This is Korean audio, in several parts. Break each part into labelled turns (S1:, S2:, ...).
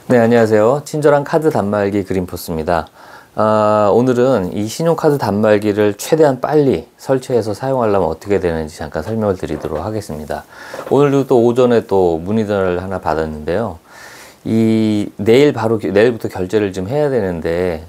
S1: 네, 안녕하세요. 친절한 카드 단말기 그린포스입니다. 오늘은 이 신용카드 단말기를 최대한 빨리 설치해서 사용하려면 어떻게 되는지 잠깐 설명을 드리도록 하겠습니다. 오늘도 또 오전에 또 문의를 하나 받았는데요. 내일부터 결제를 좀 해야 되는데,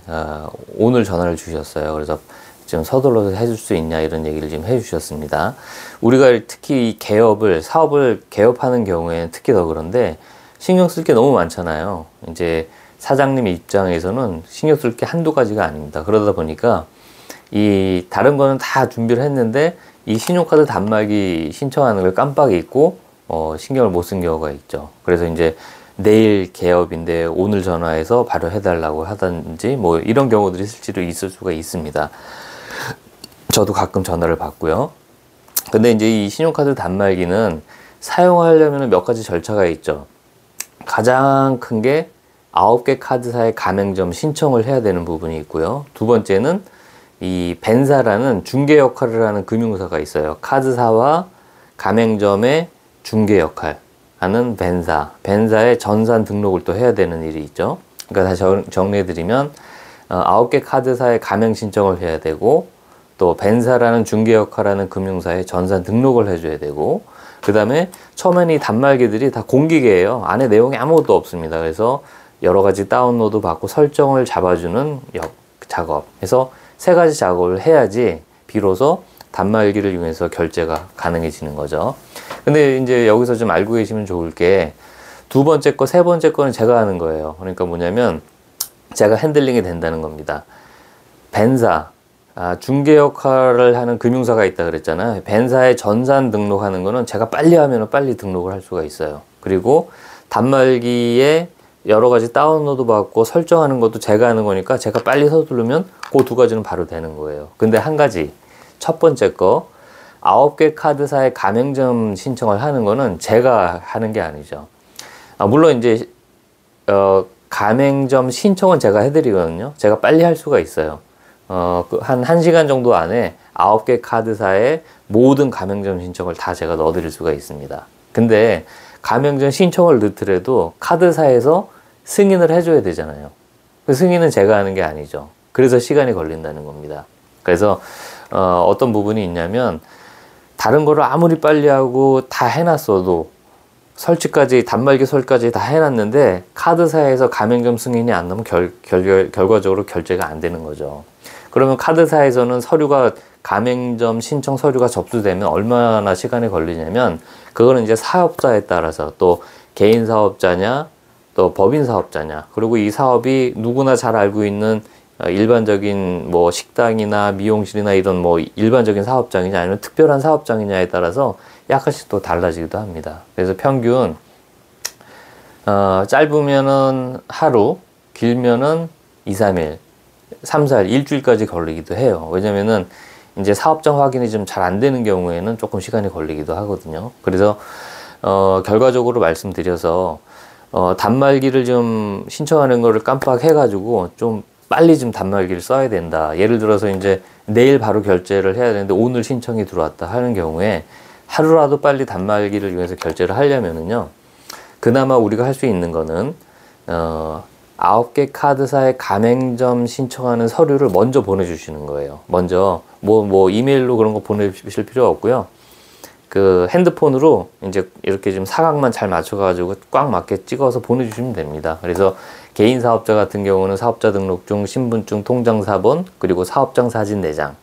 S1: 오늘 전화를 주셨어요. 그래서 좀 서둘러서 해줄 수 있냐 이런 얘기를 좀 해주셨습니다. 우리가 특히 이 사업을 개업하는 경우에는 특히 더 그런데 신경 쓸 게 너무 많잖아요. 이제 사장님 입장에서는 신경 쓸 게 한두 가지가 아닙니다. 그러다 보니까 이 다른 거는 다 준비를 했는데 이 신용카드 단말기 신청하는 걸 깜빡 잊고 신경을 못 쓴 경우가 있죠. 그래서 이제 내일 개업인데 오늘 전화해서 바로 해달라고 하든지 뭐 이런 경우들이 실제로 있을 수가 있습니다. 저도 가끔 전화를 받고요. 근데 이제 이 신용카드 단말기는 사용하려면 몇 가지 절차가 있죠. 가장 큰 게 9개 카드사의 가맹점 신청을 해야 되는 부분이 있고요. 두 번째는 이 벤사라는 중개 역할을 하는 금융사가 있어요. 카드사와 가맹점의 중개 역할 하는 벤사의 전산 등록을 또 해야 되는 일이 있죠. 그러니까 다시 정리해드리면 9개 카드사의 가맹 신청을 해야 되고, 또 벤사라는 중개 역할하는 금융사에 전산 등록을 해줘야 되고, 그 다음에 처음에는 이 단말기들이 다 공기계예요. 안에 내용이 아무것도 없습니다. 그래서 여러 가지 다운로드 받고 설정을 잡아주는 작업. 그래서 세 가지 작업을 해야지 비로소 단말기를 이용해서 결제가 가능해지는 거죠. 근데 이제 여기서 좀 알고 계시면 좋을 게 두 번째 거, 세 번째 거는 제가 하는 거예요. 그러니까 뭐냐면 제가 핸들링이 된다는 겁니다. 벤사. 중개 역할을 하는 금융사가 있다 그랬잖아요. 벤사에 전산 등록하는 거는 제가 빨리 하면 빨리 등록을 할 수가 있어요. 그리고 단말기에 여러 가지 다운로드 받고 설정하는 것도 제가 하는 거니까 제가 빨리 서두르면 그 두 가지는 바로 되는 거예요. 근데 한 가지, 첫 번째 거, 9개 카드사의 가맹점 신청을 하는 거는 제가 하는 게 아니죠. 물론 이제 가맹점 신청은 제가 해드리거든요. 제가 빨리 할 수가 있어요. 한 1시간 정도 안에 9개 카드사의 모든 가맹점 신청을 다 제가 넣어드릴 수가 있습니다. 근데 가맹점 신청을 넣더라도 카드사에서 승인을 해줘야 되잖아요. 그 승인은 제가 하는 게 아니죠. 그래서 시간이 걸린다는 겁니다. 그래서 어떤 부분이 있냐면 다른 거를 아무리 빨리 하고 다 해놨어도 단말기 설치까지 다 해놨는데 카드사에서 가맹점 승인이 안 나면 결과적으로 결제가 안 되는 거죠. 그러면 카드사에서는 가맹점 신청 서류가 접수되면 얼마나 시간이 걸리냐면, 그거는 이제 사업자에 따라서, 또 개인 사업자냐, 또 법인 사업자냐, 그리고 이 사업이 누구나 잘 알고 있는 일반적인 뭐 식당이나 미용실이나 이런 뭐 일반적인 사업장이냐, 아니면 특별한 사업장이냐에 따라서 약간씩 또 달라지기도 합니다. 그래서 평균 짧으면은 하루, 길면은 2, 3일, 3, 4일, 일주일까지 걸리기도 해요. 왜냐면은 이제 사업장 확인이 좀 잘 안 되는 경우에는 조금 시간이 걸리기도 하거든요. 그래서 결과적으로 말씀드려서 단말기를 좀 신청하는 거를 깜빡해가지고 좀 빨리 좀 단말기를 써야 된다. 예를 들어서 이제 내일 바로 결제를 해야 되는데 오늘 신청이 들어왔다 하는 경우에 하루라도 빨리 단말기를 이용해서 결제를 하려면은요, 그나마 우리가 할 수 있는 거는 9개 카드사의 가맹점 신청하는 서류를 먼저 보내주시는 거예요. 먼저 뭐 이메일로 그런 거 보내실 필요 없고요. 그 핸드폰으로 이제 이렇게 좀 사각만 잘 맞춰가지고 꽉 맞게 찍어서 보내주시면 됩니다. 그래서 개인 사업자 같은 경우는 사업자 등록증, 신분증, 통장사본, 그리고 사업장 사진 4장.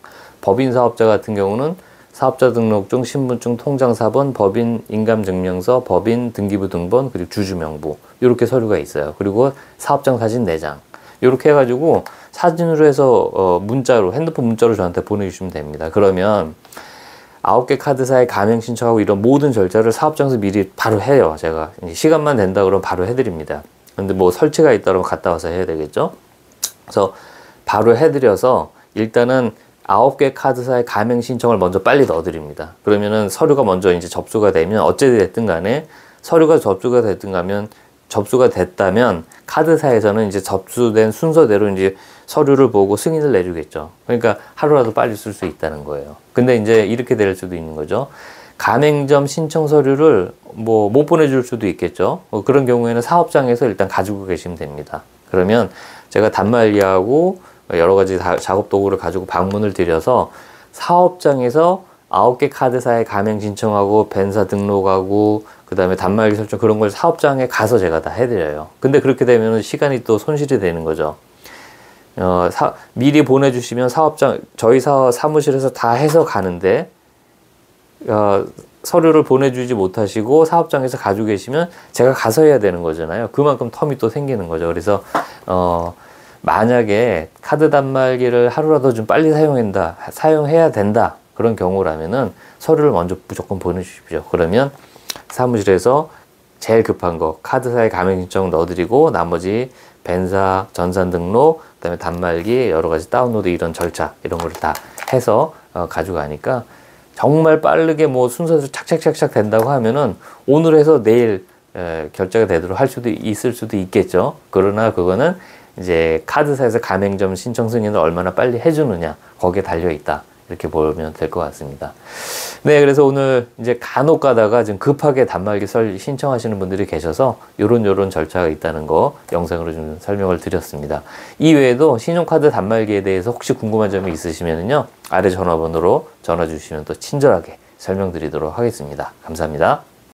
S1: 법인 사업자 같은 경우는 사업자 등록증, 신분증, 통장사본, 법인 인감증명서, 법인 등기부 등본, 그리고 주주명부, 이렇게 서류가 있어요. 그리고 사업장 사진 4장. 이렇게 해가지고 사진으로 해서 핸드폰 문자로 저한테 보내주시면 됩니다. 그러면 9개 카드사의 가맹 신청하고 이런 모든 절차를 사업장에서 미리 바로 해요. 제가 시간만 된다 그러면 바로 해드립니다. 근데 뭐 설치가 있다 그러면 갔다 와서 해야 되겠죠. 그래서 바로 해드려서 일단은 9개 카드사의 가맹 신청을 먼저 빨리 넣어드립니다. 그러면은 서류가 먼저 이제 접수가 되면 어찌됐든 간에 서류가 접수가 됐다면 카드사에서는 이제 접수된 순서대로 이제 서류를 보고 승인을 내주겠죠. 그러니까 하루라도 빨리 쓸 수 있다는 거예요. 근데 이제 이렇게 될 수도 있는 거죠. 가맹점 신청 서류를 뭐 못 보내줄 수도 있겠죠. 그런 경우에는 사업장에서 일단 가지고 계시면 됩니다. 그러면 제가 단말기하고 여러 가지 작업 도구를 가지고 방문을 드려서 사업장에서 9개 카드사에 가맹 신청하고 벤사 등록하고 그 다음에 단말기 설정 그런 걸 사업장에 가서 제가 다 해드려요. 근데 그렇게 되면 시간이 또 손실이 되는 거죠. 미리 보내주시면 저희 사무실에서 다 해서 가는데 서류를 보내주지 못하시고 사업장에서 가지고 계시면 제가 가서 해야 되는 거잖아요. 그만큼 텀이 또 생기는 거죠. 그래서 만약에 카드 단말기를 하루라도 좀 빨리 사용해야 된다 그런 경우라면은 서류를 먼저 무조건 보내주십시오. 그러면 사무실에서 제일 급한 거 카드사에 가맹 신청 넣어드리고 나머지 벤사, 전산 등록, 그다음에 단말기 여러 가지 다운로드 이런 절차 이런 걸 다 해서 가져가니까 정말 빠르게 뭐 순서대로 착착착착 된다고 하면은 오늘 해서 내일 결제가 되도록 할 수도 있을 수도 있겠죠. 그러나 그거는 이제 카드사에서 가맹점 신청 승인을 얼마나 빨리 해주느냐 거기에 달려 있다 이렇게 보면 될 것 같습니다. 네, 그래서 오늘 이제 간혹 가다가 지금 급하게 단말기 신청하시는 분들이 계셔서 요런 절차가 있다는 거 영상으로 좀 설명을 드렸습니다. 이외에도 신용카드 단말기에 대해서 혹시 궁금한 점이 있으시면요 아래 전화번호로 전화 주시면 또 친절하게 설명드리도록 하겠습니다. 감사합니다.